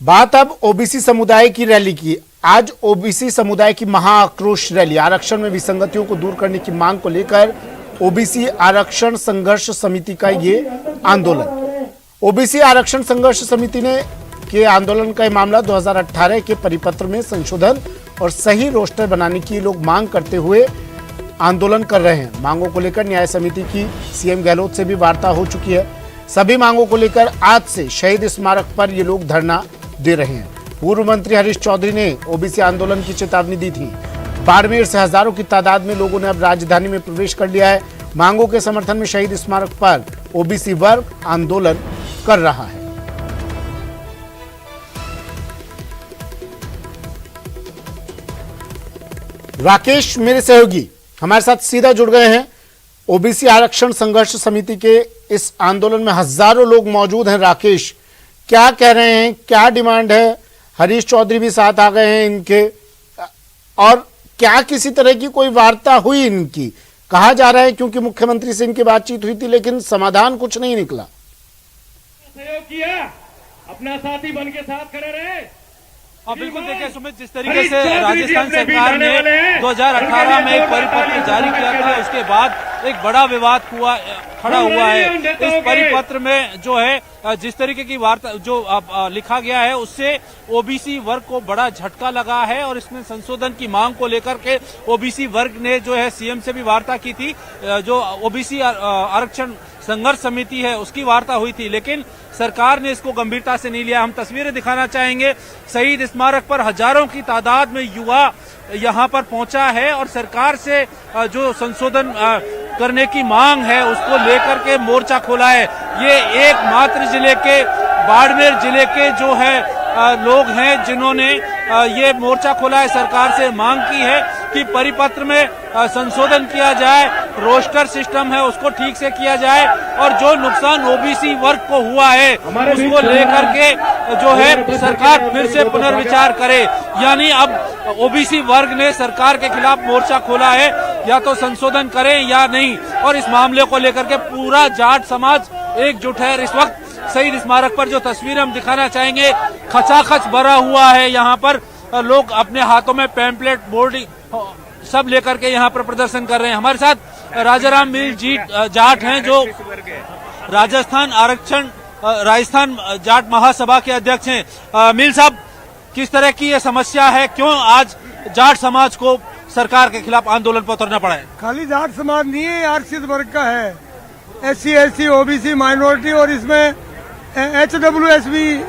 बात अब ओबीसी समुदाय की रैली की। आज ओबीसी समुदाय की महाआक्रोश रैली आरक्षण में विसंगतियों को दूर करने की मांग को लेकर ओबीसी आरक्षण संघर्ष समिति का ये आंदोलन। ओबीसी आरक्षण संघर्ष समिति ने के आंदोलन का मामला 2018 के परिपत्र में संशोधन और सही रोस्टर बनाने की लोग मांग करते हुए आंदोलन कर रहे हैं। मांगों को लेकर न्याय समिति की सीएम गहलोत से भी वार्ता हो चुकी है। सभी मांगों को लेकर आज से शहीद स्मारक पर ये लोग धरना दे रहे हैं। पूर्व मंत्री हरीश चौधरी ने ओबीसी आंदोलन की चेतावनी दी थी। बाड़मेर से हजारों की तादाद में लोगों ने अब राजधानी में प्रवेश कर लिया है। मांगों के समर्थन में शहीद स्मारक पर ओबीसी वर्ग आंदोलन कर रहा है। राकेश मेरे सहयोगी हमारे साथ सीधा जुड़ गए हैं। ओबीसी आरक्षण संघर्ष समिति के इस आंदोलन में हजारों लोग मौजूद हैं। राकेश, क्या कह रहे हैं, क्या डिमांड है? हरीश चौधरी भी साथ आ गए हैं इनके, और क्या किसी तरह की कोई वार्ता हुई इनकी? कहा जा रहा है क्योंकि मुख्यमंत्री से इनकी बातचीत हुई थी लेकिन समाधान कुछ नहीं निकला। सहयोग किया, अपना साथी बन के साथ खड़े रहे। बिल्कुल देखिए सुमित, जिस तरीके से राजस्थान सरकार ने 2018 में एक परिपत्र जारी किया था, उसके बाद एक बड़ा विवाद खड़ा हुआ है। इस परिपत्र में जो है जिस तरीके की वार्ता जो लिखा गया है उससे ओबीसी वर्ग को बड़ा झटका लगा है और इसमें संशोधन की मांग को लेकर के ओबीसी वर्ग ने जो है सीएम से भी वार्ता की थी। जो ओबीसी आरक्षण संघर्ष समिति है उसकी वार्ता हुई थी, लेकिन सरकार ने इसको गंभीरता से नहीं लिया। हम तस्वीरें दिखाना चाहेंगे। शहीद स्मारक पर हजारों की तादाद में युवा यहां पर पहुंचा है और सरकार से जो संशोधन करने की मांग है उसको लेकर के मोर्चा खोला है। ये एकमात्र जिले के बाड़मेर जिले के जो है लोग हैं जिन्होंने ये मोर्चा खोला है। सरकार से मांग की है कि परिपत्र में संशोधन किया जाए, रोस्टर सिस्टम है उसको ठीक से किया जाए और जो नुकसान ओबीसी वर्ग को हुआ है उसको लेकर के जो है सरकार फिर से पुनर्विचार करे। यानी अब ओबीसी वर्ग ने सरकार के खिलाफ मोर्चा खोला है, या तो संशोधन करें या नहीं। और इस मामले को लेकर के पूरा जाट समाज एकजुट है। इस वक्त शहीद स्मारक पर जो तस्वीरें हम दिखाना चाहेंगे, खचाखच भरा हुआ है। यहाँ पर लोग अपने हाथों में पैम्पलेट बोर्ड सब लेकर के यहाँ पर प्रदर्शन कर रहे हैं। हमारे साथ राजाराम मील जाट हैं जो राजस्थान जाट महासभा के अध्यक्ष हैं। मील साहब, किस तरह की ये समस्या है, क्यों आज जाट समाज को सरकार के खिलाफ आंदोलन पर उतरना पड़ा है? खाली जाट समाज नहीं है, आरक्षित वर्ग का है। SC, SC, ओबीसी, माइनॉरिटी और इसमें HWSB,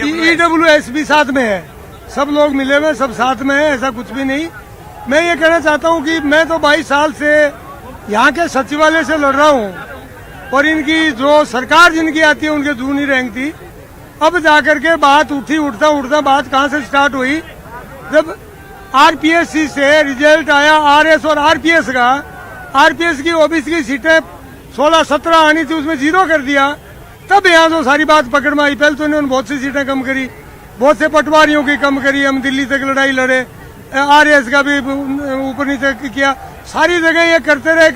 EWSB साथ में है। सब लोग मिले हुए, सब साथ में है, ऐसा कुछ भी नहीं। मैं ये कहना चाहता हूँ कि मैं तो 22 साल से यहाँ के सचिवालय से लड़ रहा हूँ और इनकी जो सरकार जिनकी आती है उनके दूनी रैंक थी। अब जाकर के बात उठता बात कहाँ से स्टार्ट हुई, जब RPSC से रिजल्ट आया RS और RPS का। RPS की ओबीसी की सीटें 16-17 आनी थी, उसमें 0 कर दिया। तब यहाँ तो सारी बात पकड़ में आई। पहले तो इन्होंने बहुत सी सीटें कम करी, बहुत से पटवारियों की कम करी, हम दिल्ली तक लड़ाई लड़े, RS का भी ऊपर नीचे किया, सारी जगह ये करते रहे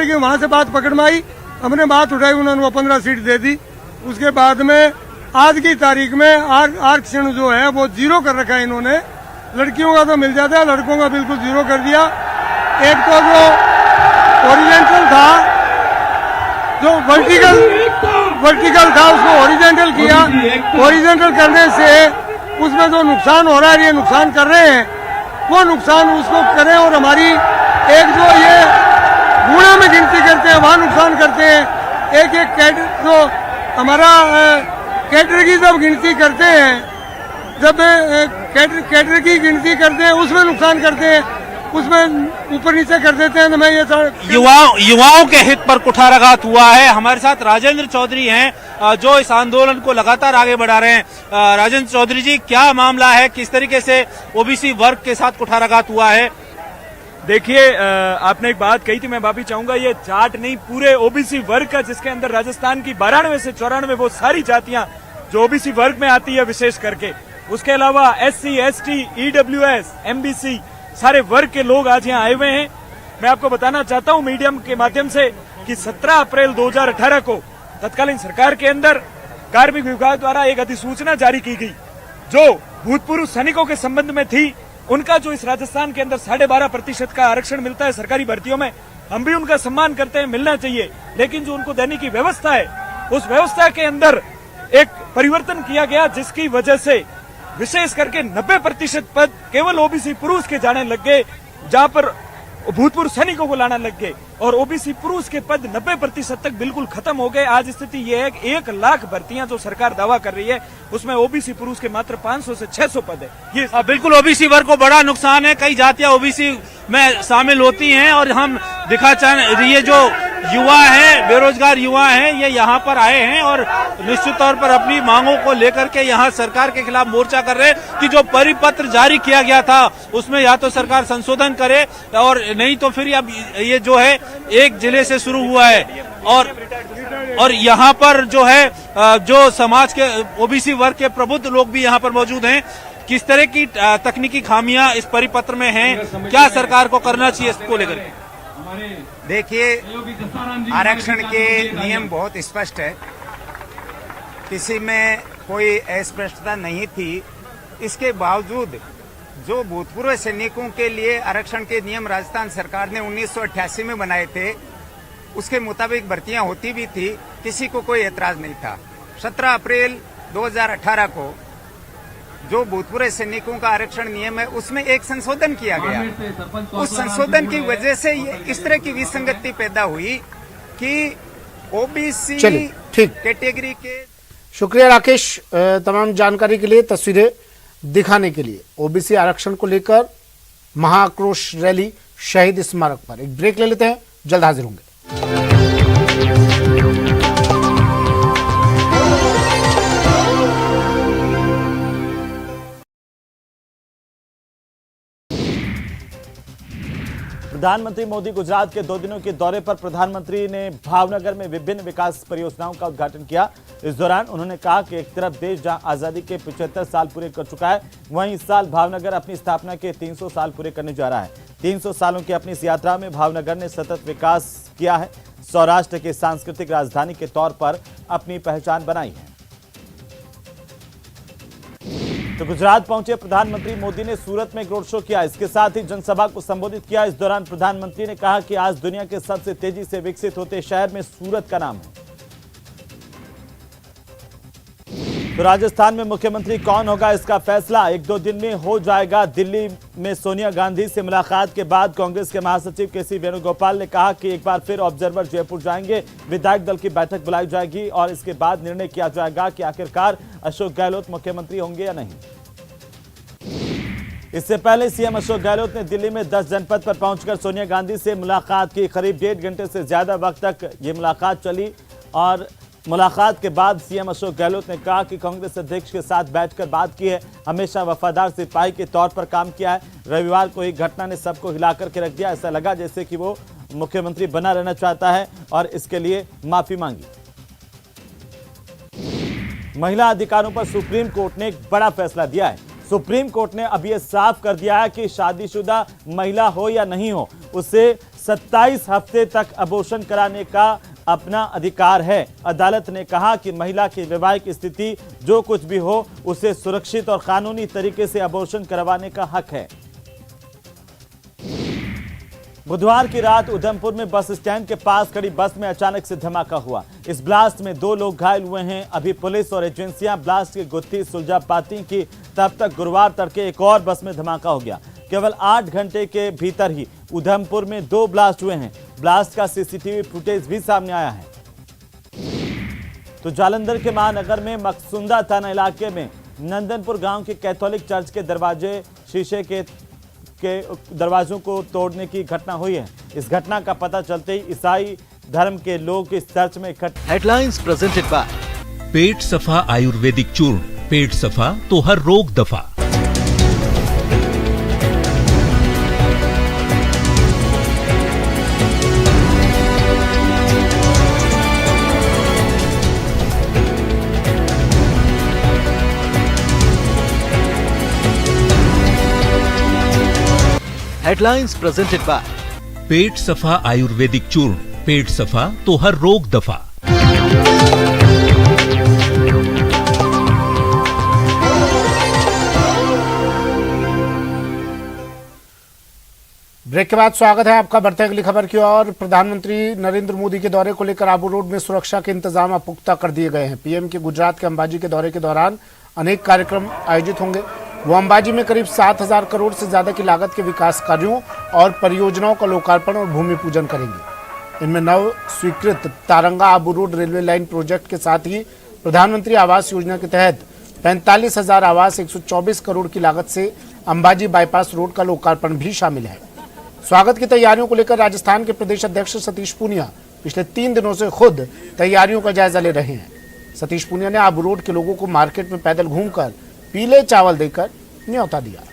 कि वहां से बात पकड़ में आई। हमने बात उठाई, उन्होंने वो 15 सीट दे दी। उसके बाद में आज की तारीख में आरक्षण जो है वो 0 कर रखा है इन्होंने। लड़कियों का तो मिल जाता है, लड़कों का बिल्कुल 0 कर दिया। एक तो जो ओरिजेंटल था, जो वर्टिकल था उसको हॉरिजॉन्टल किया। हॉरिजॉन्टल करने से उसमें जो नुकसान हो रहा है, ये नुकसान कर रहे हैं, वो नुकसान उसको करें। और हमारी एक जो ये गुणा में गिनती करते हैं वहाँ नुकसान करते हैं। एक कैडर जो हमारा कैडर की जब गिनती करते हैं, जब कैडर की गिनती करते हैं उसमें नुकसान करते हैं, उसमें ऊपर नीचे कर देते हैं। तो मैं ये युवाओं के हित पर कुठाराघात हुआ है। हमारे साथ राजेंद्र चौधरी हैं जो इस आंदोलन को लगातार आगे बढ़ा रहे हैं। राजेंद्र चौधरी जी, क्या मामला है, किस तरीके से ओबीसी वर्ग के साथ कुठाराघात हुआ है? देखिए, आपने एक बात कही थी, मैं माफी चाहूंगा, ये जाट नहीं पूरे ओबीसी वर्ग का, जिसके अंदर राजस्थान की 92 से 94 वो सारी जातियां जो ओबीसी वर्ग में आती है विशेष करके, उसके अलावा SC, ST, EWS, MBC सारे वर्ग के लोग आज यहाँ आए हुए हैं। मैं आपको बताना चाहता हूँ मीडियम के माध्यम से कि 17 अप्रैल 2018 को तत्कालीन सरकार के अंदर कार्मिक विभाग द्वारा एक अधिसूचना जारी की गई जो भूतपूर्व सैनिकों के संबंध में थी, उनका जो इस राजस्थान के अंदर 12.5% का आरक्षण मिलता है सरकारी भर्तियों में, हम भी उनका सम्मान करते हैं, मिलना चाहिए। लेकिन जो उनको देने की व्यवस्था है, उस व्यवस्था के अंदर एक परिवर्तन किया गया, जिसकी वजह से विशेष करके 90% पद केवल ओबीसी पुरुष के जाने लग गए, जहां पर भूतपूर्व सैनिकों को लाना लग गए और ओबीसी पुरुष के पद 90% तक बिल्कुल खत्म हो गए। आज स्थिति यह है कि 1 लाख भर्तियां जो सरकार दावा कर रही है, उसमें ओबीसी पुरुष के मात्र 500 से 600 पद है। ये बिल्कुल ओबीसी वर्ग को बड़ा नुकसान है। कई जातियां ओबीसी में शामिल होती हैं और हम ये जो युवा है, बेरोजगार युवा हैं, ये यहाँ पर आए हैं और निश्चित तौर पर अपनी मांगों को लेकर के यहाँ सरकार के खिलाफ मोर्चा कर रहे हैं कि जो परिपत्र जारी किया गया था उसमें या तो सरकार संशोधन करे और नहीं तो फिर अब ये जो है एक जिले से शुरू हुआ है और यहाँ पर जो है जो समाज के ओबीसी वर्ग के प्रबुद्ध लोग भी यहाँ पर मौजूद हैं। किस तरह की तकनीकी खामियां इस परिपत्र में हैं, क्या सरकार को करना चाहिए इसको लेकर? देखिए, आरक्षण के नियम बहुत स्पष्ट है, किसी में कोई अस्पष्टता नहीं थी। इसके बावजूद जो भूतपूर्व सैनिकों के लिए आरक्षण के नियम राजस्थान सरकार ने 1988 में बनाए थे, उसके मुताबिक भर्तियां होती भी थी, किसी को कोई एतराज नहीं था। 17 अप्रैल 2018 को जो भूतपूर्व सैनिकों का आरक्षण नियम है, उसमें एक संशोधन किया गया। उस संशोधन की वजह से इस तरह की विसंगति पैदा हुई कि ओबीसी कैटेगरी के। शुक्रिया राकेश, तमाम जानकारी के लिए, तस्वीरें दिखाने के लिए। ओबीसी आरक्षण को लेकर महाआक्रोश रैली शहीद स्मारक पर। एक ब्रेक ले लेते हैं, जल्द हाजिर होंगे। प्रधानमंत्री मोदी गुजरात के 2 दिनों के दौरे पर प्रधानमंत्री ने भावनगर में विभिन्न विकास परियोजनाओं का उद्घाटन किया। इस दौरान उन्होंने कहा कि एक तरफ देश जहां आजादी के 75 साल पूरे कर चुका है, वहीं इस साल भावनगर अपनी स्थापना के 300 साल पूरे करने जा रहा है। 300 सालों की अपनी इस यात्रा में भावनगर ने सतत विकास किया है, सौराष्ट्र की सांस्कृतिक राजधानी के तौर पर अपनी पहचान बनाई है। तो गुजरात पहुंचे प्रधानमंत्री मोदी ने सूरत में रोड शो किया, इसके साथ ही जनसभा को संबोधित किया। इस दौरान प्रधानमंत्री ने कहा कि आज दुनिया के सबसे तेजी से विकसित होते शहर में सूरत का नाम है। तो राजस्थान में मुख्यमंत्री कौन होगा, इसका फैसला 1-2 दिन में हो जाएगा। दिल्ली में सोनिया गांधी से मुलाकात के बाद कांग्रेस के महासचिव केसी वेणुगोपाल ने कहा कि एक बार फिर ऑब्जर्वर जयपुर जाएंगे, विधायक दल की बैठक बुलाई जाएगी और इसके बाद निर्णय किया जाएगा कि आखिरकार अशोक गहलोत मुख्यमंत्री होंगे या नहीं। इससे पहले सीएम अशोक गहलोत ने दिल्ली में 10 जनपद पर पहुंचकर सोनिया गांधी से मुलाकात की। करीब 1.5 घंटे से ज्यादा वक्त तक ये मुलाकात चली और मुलाकात के बाद सीएम अशोक गहलोत ने कहा कि कांग्रेस अध्यक्ष के साथ बैठकर बात की है, हमेशा वफादार सिपाही के तौर पर काम किया है। रविवार को एक घटना ने सबको हिला करके रख दिया, ऐसा लगा जैसे कि वो मुख्यमंत्री बना रहना चाहता है और इसके लिए माफी मांगी। महिला अधिकारों पर सुप्रीम कोर्ट ने एक बड़ा फैसला दिया है। सुप्रीम कोर्ट ने अब यह साफ कर दिया है कि शादीशुदा महिला हो या नहीं हो, उसे 27 हफ्ते तक अबॉर्शन कराने का अपना अधिकार है। अदालत ने कहा कि महिला की वैवाहिक स्थिति जो कुछ भी हो, उसे सुरक्षित और कानूनी तरीके से अबॉर्शन करवाने का हक है। बुधवार की रात उधमपुर में बस स्टैंड के पास खड़ी बस में अचानक से धमाका हुआ। इस ब्लास्ट में 2 लोग घायल हुए हैं। अभी पुलिस और एजेंसियां ब्लास्ट की गुत्थी सुलझा पाती कि तब तक गुरुवार तड़के एक और बस में धमाका हो गया। केवल 8 घंटे के भीतर ही उधमपुर में 2 ब्लास्ट हुए हैं। ब्लास्ट का सीसीटीवी फुटेज भी सामने आया है। तो जालंधर के महानगर में मकसुंदा थाना इलाके में नंदनपुर गांव के कैथोलिक चर्च के दरवाजे शीशे के दरवाजों को तोड़ने की घटना हुई है। इस घटना का पता चलते ही ईसाई धर्म के लोग इस चर्च में इकट्ठे। हेडलाइंस प्रेजेंटेड बाय पेट सफा आयुर्वेदिक चूर्ण, पेट सफा तो हर रोग दफा। हेडलाइंस प्रेजेंटेड बाय पेट सफा आयुर्वेदिक चूर्ण, पेट सफा तो हर रोग दफा। ब्रेक के बाद स्वागत है आपका। बढ़ते हैं अगली खबर की ओर। प्रधानमंत्री नरेंद्र मोदी के दौरे को लेकर आबू रोड में सुरक्षा के इंतजाम अब पुख्ता कर दिए गए हैं। पीएम के गुजरात के अंबाजी के दौरे के दौरान अनेक कार्यक्रम आयोजित होंगे। वो अंबाजी में करीब 7,000 करोड़ से ज्यादा की लागत के विकास कार्यों और परियोजनाओं का लोकार्पण और भूमि पूजन करेंगे। इनमें नव स्वीकृत Taranga Abu road railway line project के साथ ही प्रधानमंत्री आवास योजना के तहत 45,000 आवास 124 करोड़ की लागत से अंबाजी बाईपास रोड का लोकार्पण भी शामिल है। स्वागत की तैयारियों को लेकर राजस्थान के प्रदेश अध्यक्ष सतीश पूनिया पिछले 3 दिनों से खुद तैयारियों का जायजा ले रहे हैं। सतीश पूनिया ने आबू रोड के लोगों को मार्केट में पैदल घूमकर पीले चावल देकर न्योता दिया।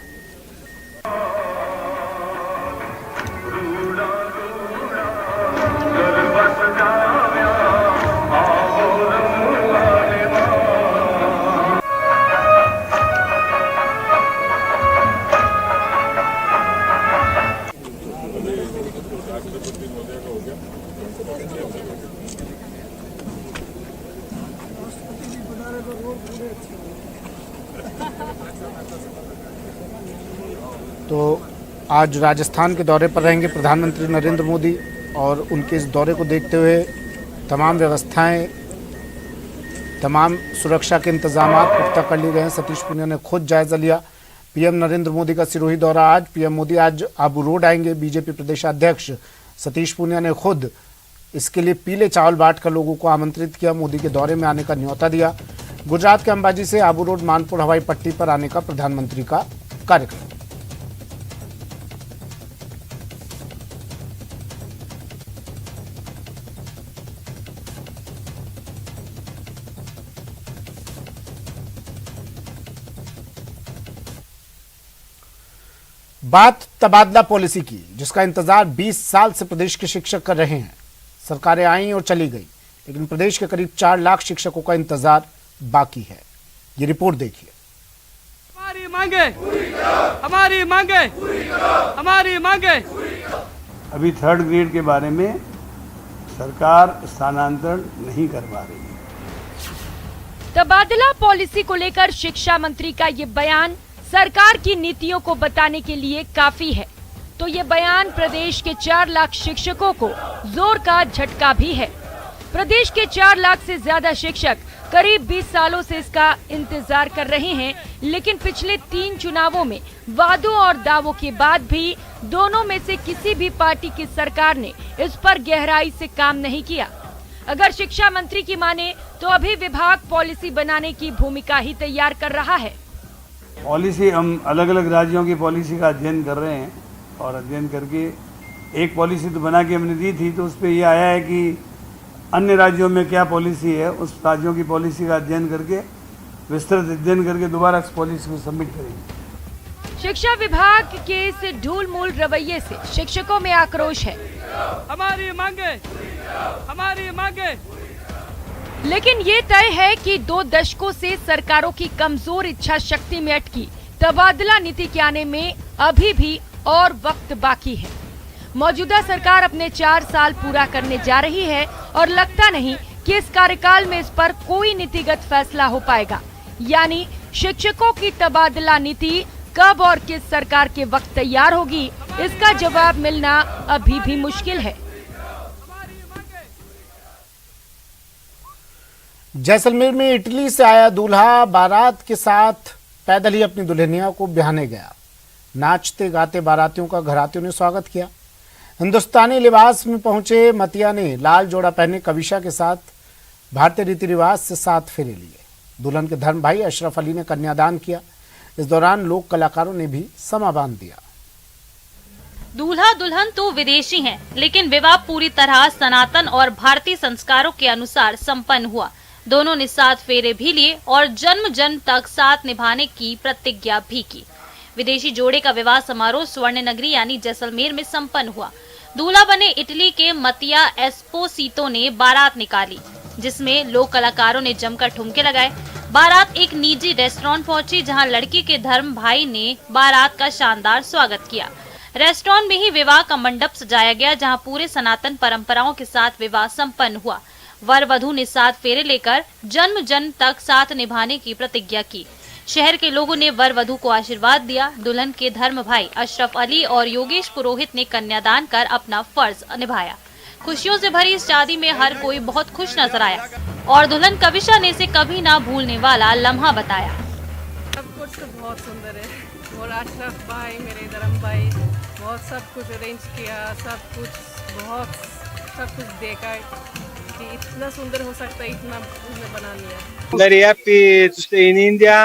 तो आज राजस्थान के दौरे पर रहेंगे प्रधानमंत्री नरेंद्र मोदी और उनके इस दौरे को देखते हुए तमाम व्यवस्थाएं, तमाम सुरक्षा के इंतजाम पुख्ता कर लिए गए हैं। सतीश पूनिया ने खुद जायजा लिया। पीएम नरेंद्र मोदी का सिरोही दौरा आज। पीएम मोदी आज आबू रोड आएंगे। बीजेपी प्रदेशाध्यक्ष सतीश पूनिया ने खुद इसके लिए पीले चावल बांटकर लोगों को आमंत्रित किया। मोदी के दौरे में आने का न्योता दिया। गुजरात के अंबाजी से आबू रोड मानपुर हवाई पट्टी पर आने का प्रधानमंत्री का कार्यक्रम। बात तबादला पॉलिसी की, जिसका इंतजार 20 साल से प्रदेश के शिक्षक कर रहे हैं। सरकारें आई और चली गई, लेकिन प्रदेश के करीब 4 लाख शिक्षकों का इंतजार बाकी है। ये रिपोर्ट देखिए। हमारी मांगे, हमारी मांगे, हमारी मांगे। अभी 3rd ग्रेड के बारे में सरकार स्थानांतरण नहीं कर पा रही है। तबादला पॉलिसी को लेकर शिक्षा मंत्री का ये बयान सरकार की नीतियों को बताने के लिए काफी है। तो ये बयान प्रदेश के 4 लाख शिक्षकों को जोर का झटका भी है। प्रदेश के 4 लाख से ज्यादा शिक्षक करीब 20 सालों से इसका इंतजार कर रहे हैं, लेकिन पिछले 3 चुनावों में वादों और दावों के बाद भी दोनों में से किसी भी पार्टी की सरकार ने इस पर गहराई से काम नहीं किया। अगर शिक्षा मंत्री की माने तो अभी विभाग पॉलिसी बनाने की भूमिका ही तैयार कर रहा है। पॉलिसी हम अलग अलग राज्यों की पॉलिसी का अध्ययन कर रहे हैं और अध्ययन करके एक पॉलिसी तो बना के हमने दी थी, तो उस पर यह आया है कि अन्य राज्यों में क्या पॉलिसी है, उस राज्यों की पॉलिसी का अध्ययन करके विस्तृत अध्ययन करके दोबारा इस पॉलिसी को सबमिट करेंगे। शिक्षा विभाग के इस ढूलमूल रवैये से शिक्षकों में आक्रोश है। हमारी मांगे, हमारी मांगे। लेकिन ये तय है कि 2 दशकों से सरकारों की कमजोर इच्छा शक्ति में अटकी तबादला नीति के आने में अभी भी और वक्त बाकी है। मौजूदा सरकार अपने 4 साल पूरा करने जा रही है और लगता नहीं कि इस कार्यकाल में इस पर कोई नीतिगत फैसला हो पाएगा। यानी शिक्षकों की तबादला नीति कब और किस सरकार के वक्त तैयार होगी, इसका जवाब मिलना अभी भी मुश्किल है। जैसलमेर में इटली से आया दूल्हा बारात के साथ पैदल ही अपनी दुल्हनिया को ब्याहने गया। नाचते गाते बारातियों का घरातियों ने स्वागत किया। हिंदुस्तानी लिबास में पहुंचे मतिया ने लाल जोड़ा पहने कविशा के साथ भारतीय रीति रिवाज से 7 फेरे लिए। दुल्हन के धर्म भाई अशरफ अली ने कन्यादान किया। इस दौरान लोक कलाकारों ने भी समा बांध दिया। दूल्हा दुल्हन तो विदेशी हैं, लेकिन विवाह पूरी तरह सनातन और भारतीय संस्कारों के अनुसार संपन्न हुआ। दोनों ने 7 फेरे भी लिए और जन्म जन्म तक साथ निभाने की प्रतिज्ञा भी की। विदेशी जोड़े का विवाह समारोह स्वर्ण नगरी यानी जैसलमेर में संपन्न हुआ। दूल्हा बने इटली के मतिया एस्पोसितो ने बारात निकाली, जिसमें लोक कलाकारों ने जमकर ठुमके लगाए। बारात एक निजी रेस्टोरेंट पहुंची, जहां लड़की के धर्म भाई ने बारात का शानदार स्वागत किया। रेस्टोरेंट में ही विवाह का मंडप सजाया गया, जहां पूरे सनातन परंपराओं के साथ विवाह संपन्न हुआ। वर वधू ने 7 फेरे लेकर जन्म जन्म तक साथ निभाने की प्रतिज्ञा की। शहर के लोगों ने वर वधू को आशीर्वाद दिया। दुल्हन के धर्म भाई अशरफ अली और योगेश पुरोहित ने कन्यादान कर अपना फर्ज निभाया। खुशियों से भरी इस शादी में हर कोई बहुत खुश नजर आया और दुल्हन कविशा ने इसे कभी ना भूलने वाला लम्हा बताया। सब कुछ तो बहुत सुंदर है और अशरफ भाई, मेरे धर्म भाई, बहुत सब कुछ अरेंज किया, सब कुछ देखा कि इतना सुंदर हो सकता है, इतना बना लिया। Very happy to stay in India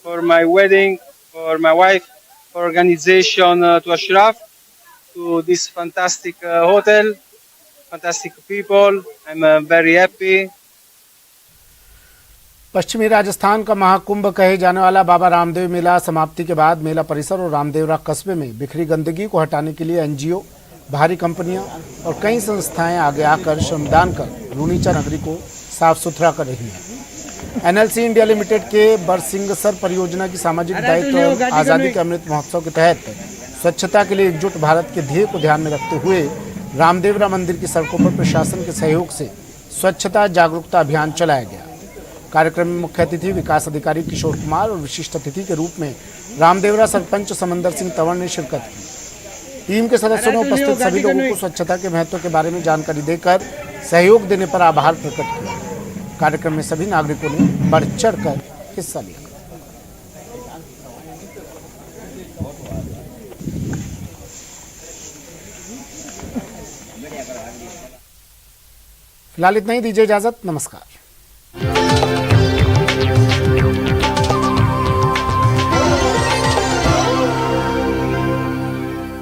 for my wedding, for my wife, for organization to Ashraf, to this fantastic hotel, fantastic people. I'm very happy. पश्चिमी राजस्थान का महाकुंभ कहे जाने वाला बाबा रामदेव मेला समाप्ति के बाद मेला परिसर और रामदेवरा कस्बे में बिखरी गंदगी को हटाने के लिए एनजीओ, भारी कंपनियां और कई संस्थाएं आगे आकर श्रमदान कर रूनीचा नगरी को साफ सुथरा कर रही हैं। एनएलसी इंडिया लिमिटेड के बरसिंगसर परियोजना की सामाजिक दायित्व और आज़ादी के अमृत महोत्सव के तहत स्वच्छता के लिए एकजुट भारत के ध्येय को ध्यान में रखते हुए रामदेवरा मंदिर की सड़कों पर प्रशासन के सहयोग से स्वच्छता जागरूकता अभियान चलाया गया। कार्यक्रम में मुख्य अतिथि विकास अधिकारी किशोर कुमार और विशिष्ट अतिथि के रूप में रामदेवरा सरपंच समंदर सिंह तंवर ने शिरकत की। टीम के सदस्यों ने उपस्थित सभी लोगों को स्वच्छता के महत्व के बारे में जानकारी देकर सहयोग देने पर आभार प्रकट किया। कार्यक्रम में सभी नागरिकों ने बढ़ चढ़कर हिस्सा लिया। फिलहाल इतना ही, दीजिए इजाजत, नमस्कार।